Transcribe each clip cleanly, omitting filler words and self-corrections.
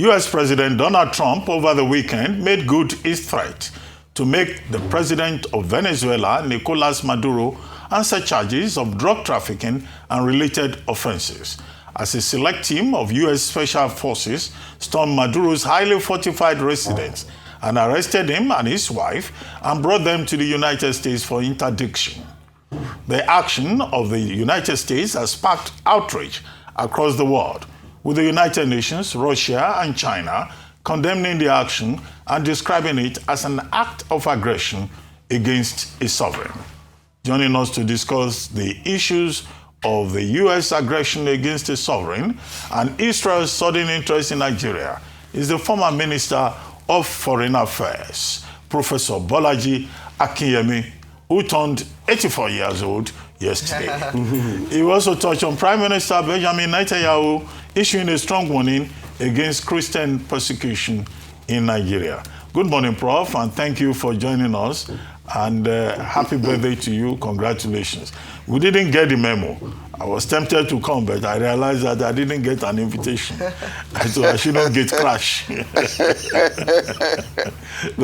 U.S. President Donald Trump over the weekend made good his threat to make the President of Venezuela, Nicolas Maduro, answer charges of drug trafficking and related offenses, as a select team of U.S. Special Forces stormed Maduro's highly fortified residence and arrested him and his wife and brought them to the United States for interdiction. The action of the United States has sparked outrage across the world, with the United Nations, Russia, and China condemning the action and describing it as an act of aggression against a sovereign. Joining us to discuss the issues of the U.S. aggression against a sovereign and Israel's sudden interest in Nigeria is the former Minister of Foreign Affairs, Professor Bolaji Akinyemi, who turned 84 years old yesterday. He also touched on Prime Minister Benjamin Netanyahu issuing a strong warning against Christian persecution in Nigeria. Good morning, Prof, and thank you for joining us. And happy birthday to you. Congratulations. We didn't get the memo. I was tempted to come, but I realized that I didn't get an invitation. So I shouldn't get crash. But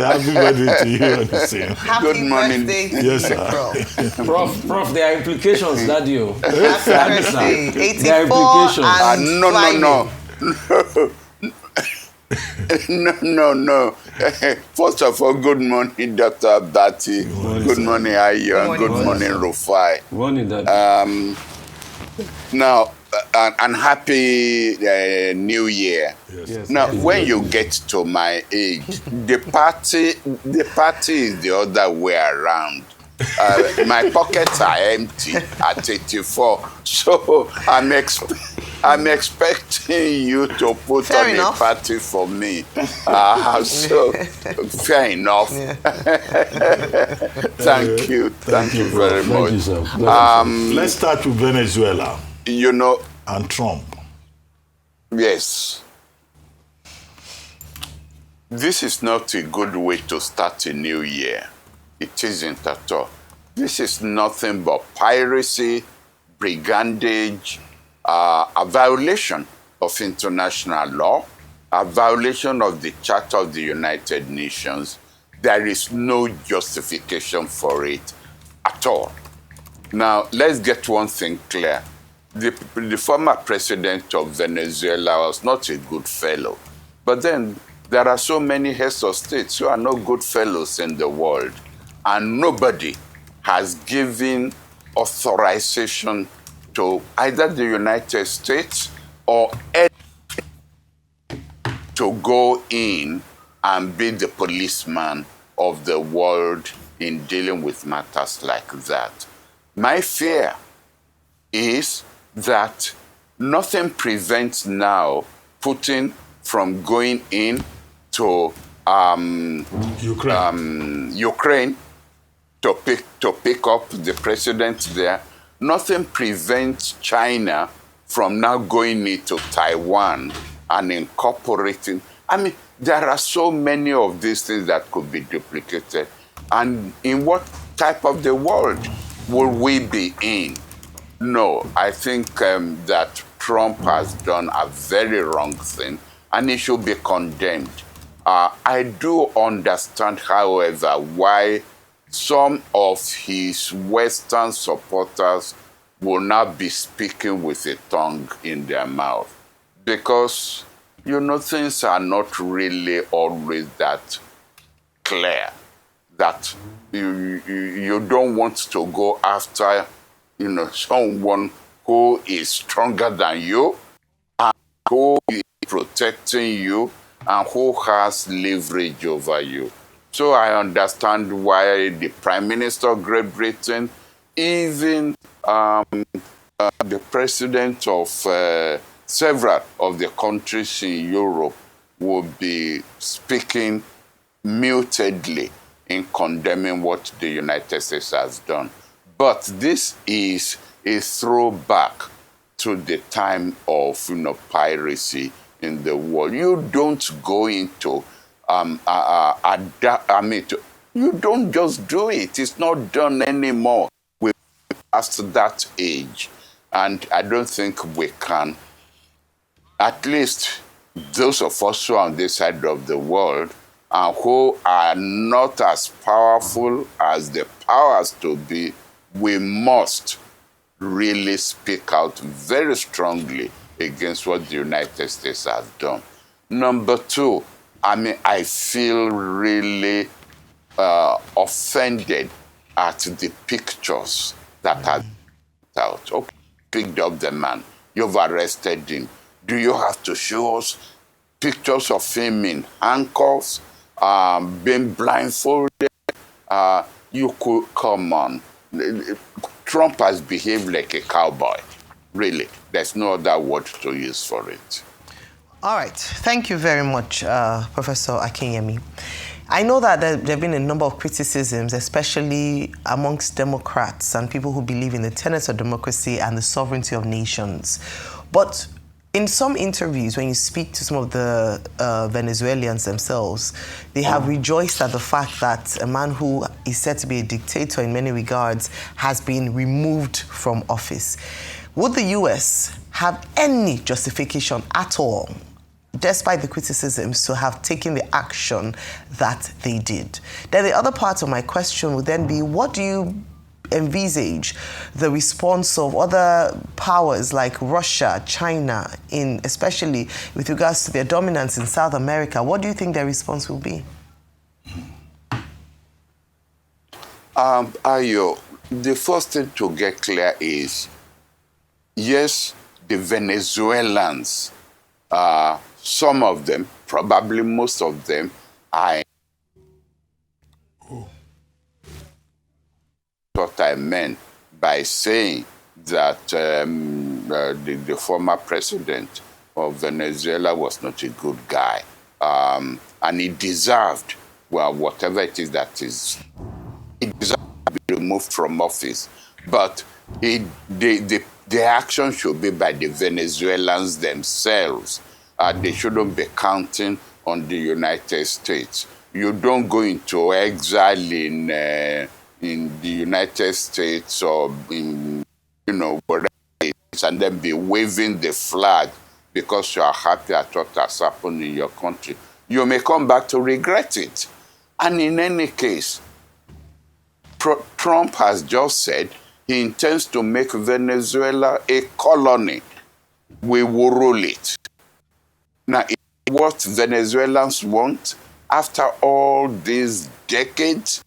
happy birthday to you and the same. Good morning. Yes, sir. Prof, there are implications, that you. Happy birthday. 84 there are implications. No. First of all, good morning, Dr. Abati. Good morning, Ayo, and good morning, Rufai. Good morning, Daddy. Now, and happy New Year. Yes. Now, when you get to my age, the party is the other way around. My pockets are empty at 84, so I'm expecting you to put Fair on enough. a party for me. So, fair enough. Yeah. Thank you very much. Thank you, sir. Let's start with Venezuela You know, and Trump. yes. This is not a good way to start a new year. It isn't at all. This is nothing but piracy, brigandage, a violation of international law, a violation of the Charter of the United Nations. There is no justification for it at all. Now, let's get one thing clear. The former president of Venezuela was not a good fellow. But then there are so many heads of states who are not good fellows in the world. And nobody has given authorization to either the United States or to go in and be the policeman of the world in dealing with matters like that. My fear is that nothing prevents now Putin from going in to Ukraine to pick up the president there. Nothing prevents China from now going into Taiwan and incorporating. I mean, there are so many of these things that could be duplicated. And in what type of the world will we be in? No, I think that Trump has done a very wrong thing, and he should be condemned. I do understand, however, why some of his Western supporters will not be speaking with a tongue in their mouth. Because, things are not really always that clear. That you don't want to go after, someone who is stronger than you, and who is protecting you, and who has leverage over you. So I understand why the Prime Minister of Great Britain, even the president of several of the countries in Europe will be speaking mutedly in condemning what the United States has done. But this is a throwback to the time of piracy in the world. You don't go into you don't just do it. It's not done anymore. We're past that age. And I don't think we can, at least those of us who are on this side of the world and who are not as powerful as the powers to be, we must really speak out very strongly against what the United States has done. Number two, I feel really offended at the pictures that are out. Okay, picked up the man, you've arrested him. Do you have to show us pictures of him in handcuffs, being blindfolded? You could, come on. Trump has behaved like a cowboy. Really, there's no other word to use for it. All right. Thank you very much, Professor Akinyemi. I know that there have been a number of criticisms, especially amongst Democrats and people who believe in the tenets of democracy and the sovereignty of nations. But in some interviews, when you speak to some of the Venezuelans themselves, they have rejoiced at the fact that a man who is said to be a dictator in many regards has been removed from office. Would the U.S. have any justification at all, despite the criticisms, to have taken the action that they did? Then the other part of my question would then be, what do you envisage the response of other powers like Russia, China, especially with regards to their dominance in South America? What do you think their response will be? Ayo, the first thing to get clear is, yes, the Venezuelans, some of them, probably most of them, are what I meant by saying that the former president of Venezuela was not a good guy. And he deserved, well, whatever it is that is, he deserved to be removed from office. But the action should be by the Venezuelans themselves. They shouldn't be counting on the United States. You don't go into exile in the United States or in, wherever it is, and then be waving the flag because you are happy at what has happened in your country. You may come back to regret it. And in any case, Trump has just said he intends to make Venezuela a colony. We will rule it. Now, what Venezuelans want after all these decades,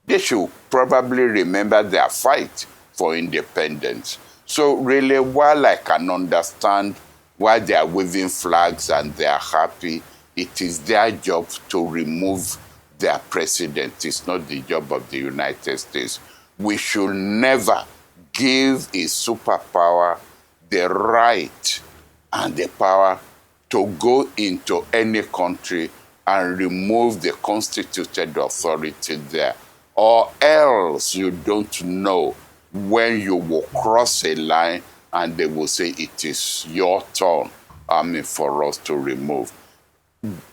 they should probably remember their fight for independence. So really, while I can understand why they are waving flags and they are happy, it is their job to remove their president. It's not the job of the United States. We should never give a superpower the right and the power to go into any country and remove the constituted authority there. Or else you don't know when you will cross a line and they will say it is your turn, for us to remove.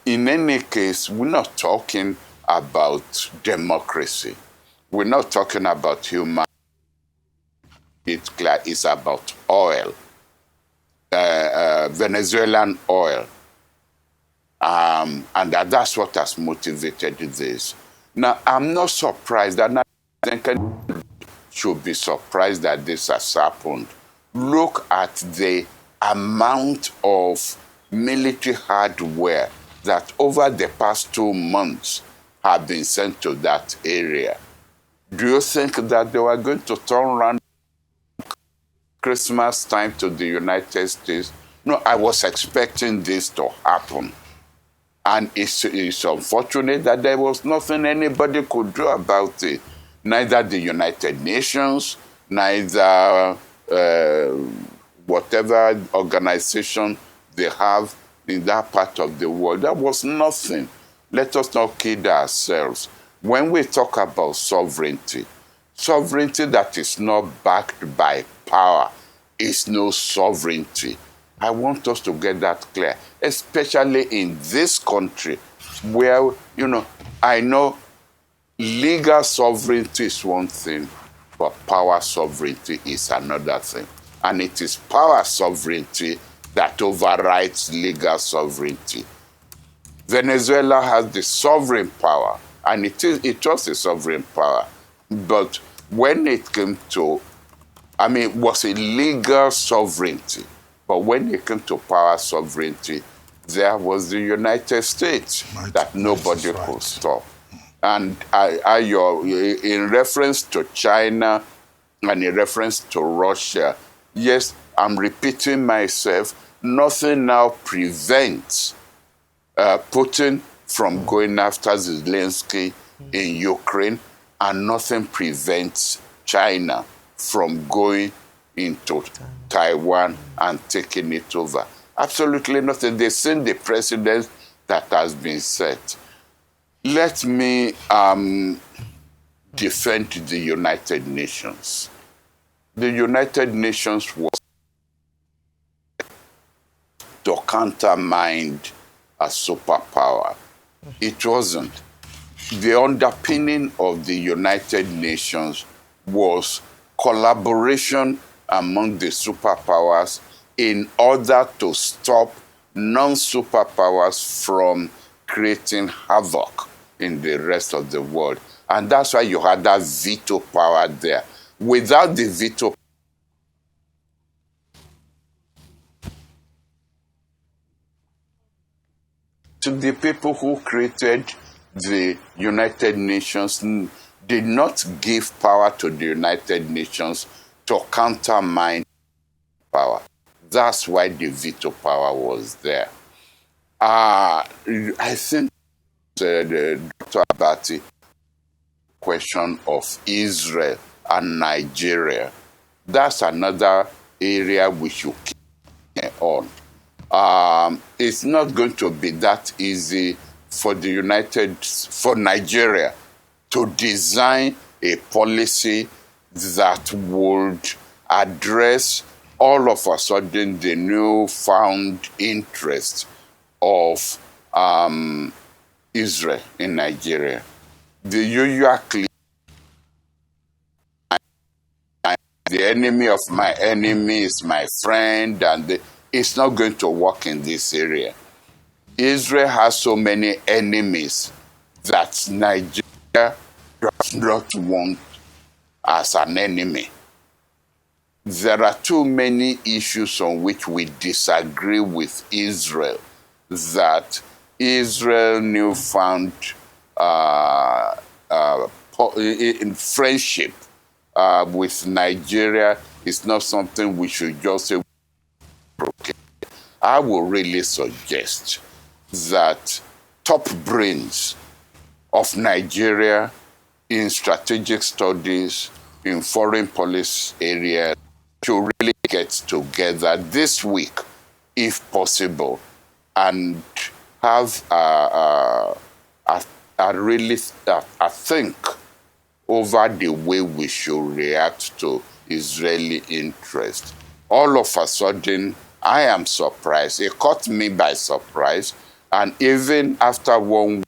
In any case, we're not talking about democracy. We're not talking about human. It's clear it's about oil, Venezuelan oil. And that's what has motivated this. Now, I'm not surprised, and I think I should be surprised that this has happened. Look at the amount of military hardware that over the past 2 months have been sent to that area. Do you think that they were going to turn around Christmas time to the United States? No, I was expecting this to happen. And it's unfortunate that there was nothing anybody could do about it. Neither the United Nations, neither whatever organization they have in that part of the world. There was nothing. Let us not kid ourselves. When we talk about sovereignty that is not backed by power is no sovereignty. I want us to get that clear, especially in this country where, I know legal sovereignty is one thing, but power sovereignty is another thing. And it is power sovereignty that overrides legal sovereignty. Venezuela has the sovereign power, and it was a sovereign power. But when it came to, it was a legal sovereignty. But when it came to power sovereignty, there was the United States that nobody could stop. And in reference to China and in reference to Russia, yes, I'm repeating myself, nothing now prevents Putin from going after Zelensky in Ukraine, and nothing prevents China from going into Taiwan and taking it over. Absolutely nothing. They've seen the precedent that has been set. Let me defend the United Nations. The United Nations was to countermand a superpower. It wasn't. The underpinning of the United Nations was collaboration among the superpowers in order to stop non-superpowers from creating havoc in the rest of the world. And that's why you had that veto power there. Without the veto, to the people who created the United Nations did not give power to the United Nations to countermine power. That's why the veto power was there. I think Dr. Abati question of Israel and Nigeria, that's another area we should keep on. It's not going to be that easy for Nigeria to design a policy that would address all of a sudden the newfound interest of Israel in Nigeria. The usual the enemy of my enemy is my friend, and it's not going to work in this area. Israel has so many enemies that Nigeria does not want as an enemy. There are too many issues on which we disagree with Israel that Israel newfound in friendship with Nigeria is not something we should just say. Okay. I will really suggest that top brains of Nigeria in strategic studies, in foreign policy area, to really get together this week, if possible, and have a think over the way we should react to Israeli interest. All of a sudden, I am surprised. It caught me by surprise. And even after 1 week,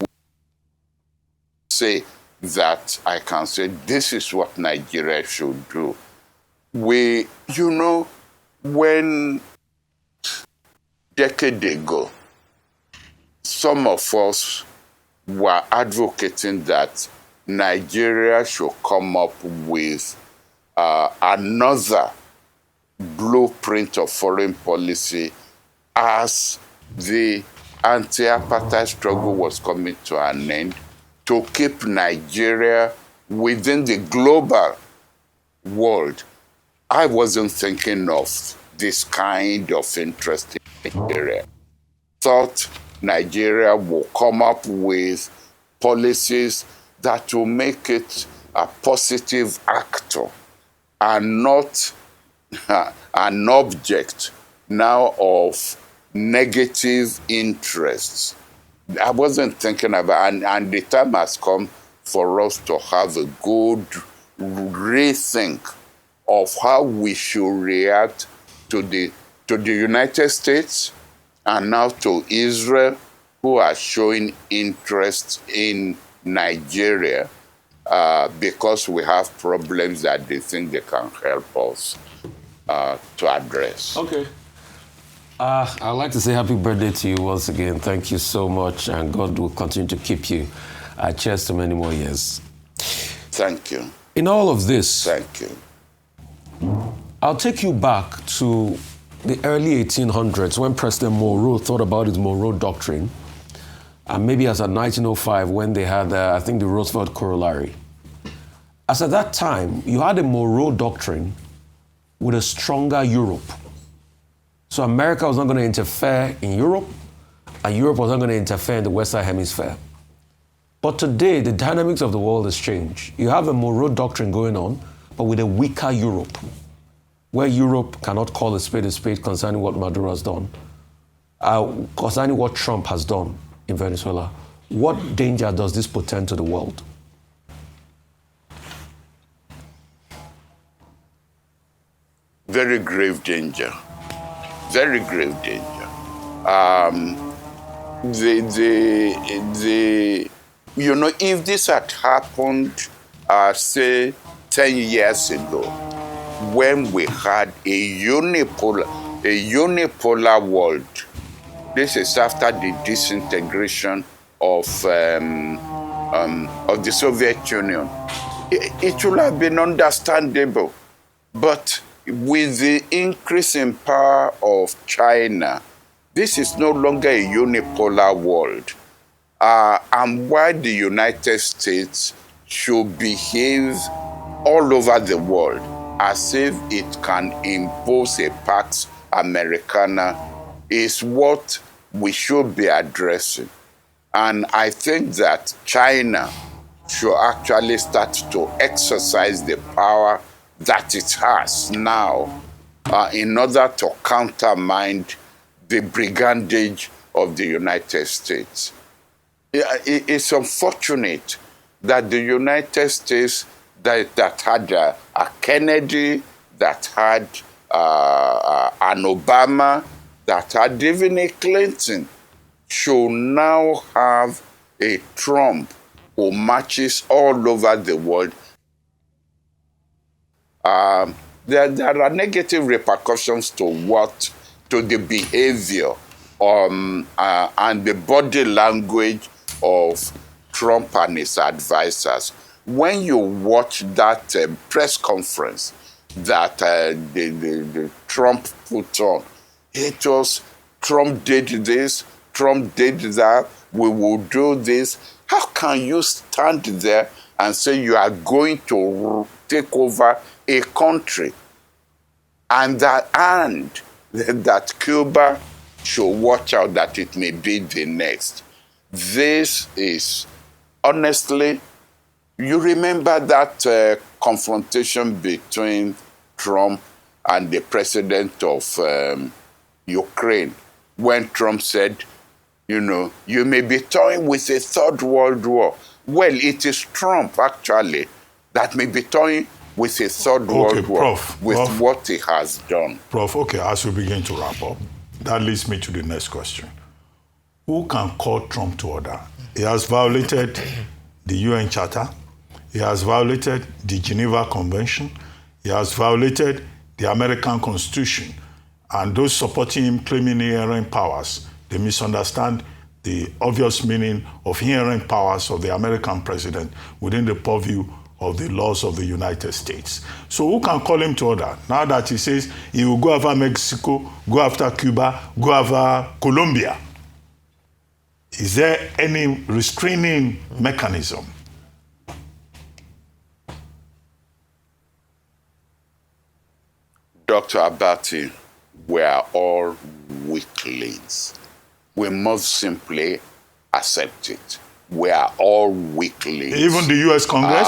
say that I can say this is what Nigeria should do. When decade ago, some of us were advocating that Nigeria should come up with another blueprint of foreign policy as the anti-apartheid struggle was coming to an end, to keep Nigeria within the global world. I wasn't thinking of this kind of interest in Nigeria. Thought Nigeria will come up with policies that will make it a positive actor and not an object now of negative interests. I wasn't thinking about, and the time has come for us to have a good rethink of how we should react to the United States and now to Israel, who are showing interest in Nigeria because we have problems that they think they can help us to address. Okay. I'd like to say happy birthday to you once again. Thank you so much, and God will continue to keep you. Cheers to many more years. Thank you. In all of this, Thank you. I'll take you back to the early 1800s when President Monroe thought about his Monroe Doctrine, and maybe as at 1905 when they had, I think, the Roosevelt Corollary. As at that time, you had a Monroe Doctrine with a stronger Europe. So America was not going to interfere in Europe, and Europe was not going to interfere in the Western Hemisphere. But today, the dynamics of the world has changed. You have a Monroe Doctrine going on, but with a weaker Europe, where Europe cannot call a spade concerning what Maduro has done, concerning what Trump has done in Venezuela. What danger does this portend to the world? Very grave danger. Very grave danger. If this had happened, say, 10 years ago, when we had a unipolar world, this is after the disintegration of the Soviet Union, it should have been understandable. But with the increase in power of China, this is no longer a unipolar world. And why the United States should behave all over the world as if it can impose a Pax Americana is what we should be addressing. And I think that China should actually start to exercise the power that it has now in order to countermand the brigandage of the United States. It's unfortunate that the United States that had a Kennedy, that had an Obama, that had even a Clinton, should now have a Trump who marches all over the world. There are negative repercussions to the behavior and the body language of Trump and his advisors. When you watch that press conference that the Trump put on, it was Trump did this, Trump did that, we will do this. How can you stand there and say you are going to take over a country and that Cuba should watch out that it may be the next? This is, honestly, you remember that confrontation between Trump and the president of Ukraine, when Trump said, you may be toying with a third world war. Well, it is Trump, actually, that may be toying with a third world war with what he has done. Prof, okay, as we begin to wrap up, that leads me to the next question. Who can call Trump to order? He has violated the UN Charter. He has violated the Geneva Convention. He has violated the American Constitution. And those supporting him claiming inherent powers, they misunderstand the obvious meaning of inherent powers of the American president within the purview of the laws of the United States. So who can call him to order? Now that he says he will go after Mexico, go after Cuba, go after Colombia, is there any restraining mechanism? Dr. Abati, we are all weaklings. We must simply accept it. We are all weaklings. Even the U.S. Congress?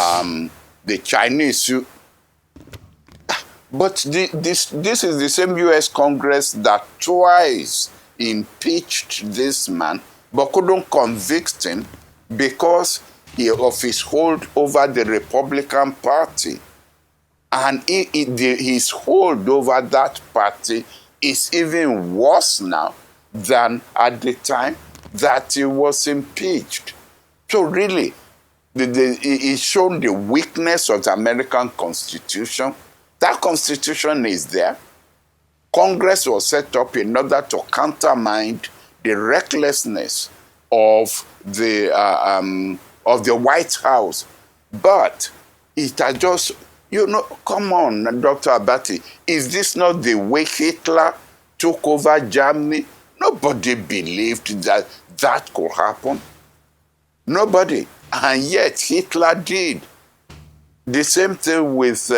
The Chinese... But this is the same U.S. Congress that twice impeached this man, but couldn't convict him because of his hold over the Republican Party. And his hold over that party is even worse now than at the time that he was impeached. So really, it's shown the weakness of the American Constitution. That Constitution is there. Congress was set up in order to countermand the recklessness of the White House. But it has just, come on, Dr. Abati, is this not the way Hitler took over Germany? Nobody believed that that could happen. Nobody. And yet Hitler did. The same thing with,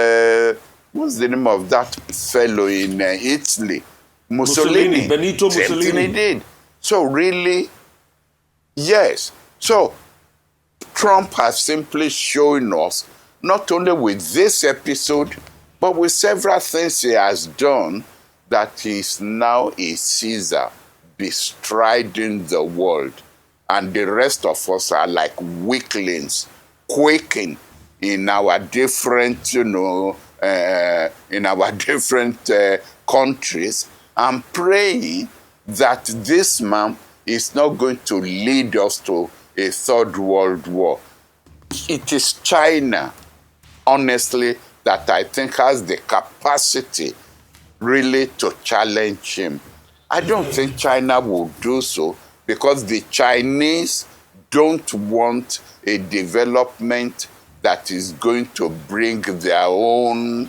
what's the name of that fellow in Italy? Mussolini. Benito Mussolini. Same thing he did. So really, yes. So Trump has simply shown us, not only with this episode, but with several things he has done, that he is now a Caesar bestriding the world. And the rest of us are like weaklings, quaking in our different, countries, and praying that this man is not going to lead us to a third world war. It is China, honestly, that I think has the capacity really to challenge him. I don't think China will do so, because the Chinese don't want a development that is going to bring their own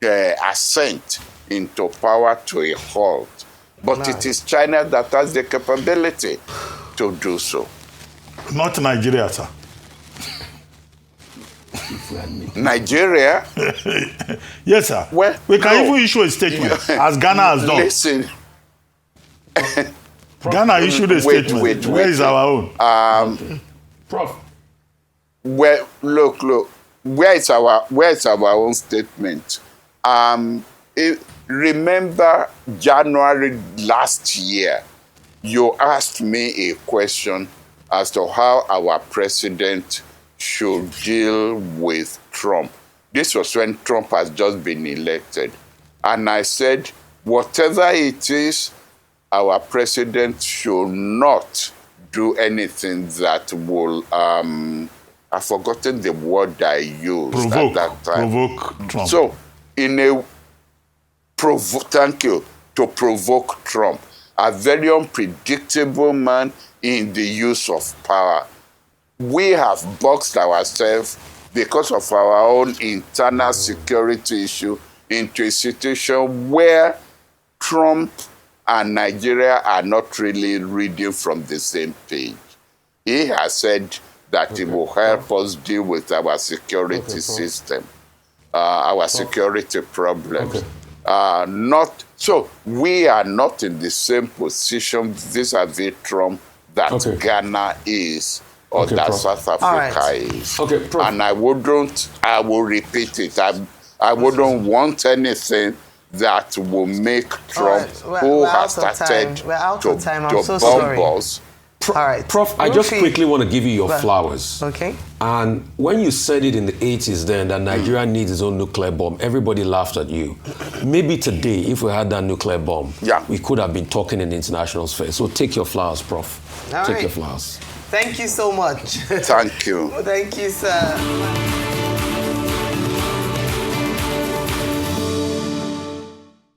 ascent into power to a halt. But it is China that has the capability to do so. Not Nigeria, sir. Nigeria? Yes, sir. Well, we can even issue a statement, as Ghana has done. Listen. Ghana issued a statement. Where is our own? Prof. Well, look. Where is our own statement? Remember January last year, you asked me a question as to how our president should deal with Trump. This was when Trump has just been elected. And I said, whatever it is, our president should not do anything that will, I've forgotten the word I used at that time. Provoke Trump. So, to provoke Trump, a very unpredictable man in the use of power. We have boxed ourselves because of our own internal security issue into a situation where Trump and Nigeria are not really reading from the same page. He has said that he will help us deal with our security system, our security problems. So we are not in the same position vis-a-vis Trump that Ghana is, or that South Africa is. And I will repeat it, I wouldn't want anything that will make Trump, who has started to bomb us. Prof, I just quickly want to give you your flowers. Okay. And when you said it in the 80s then, that Nigeria needs its own nuclear bomb, everybody laughed at you. Maybe today, if we had that nuclear bomb, we could have been talking in the international sphere. So take your flowers, Prof. Take your flowers. Thank you so much. Thank you. Thank you, sir.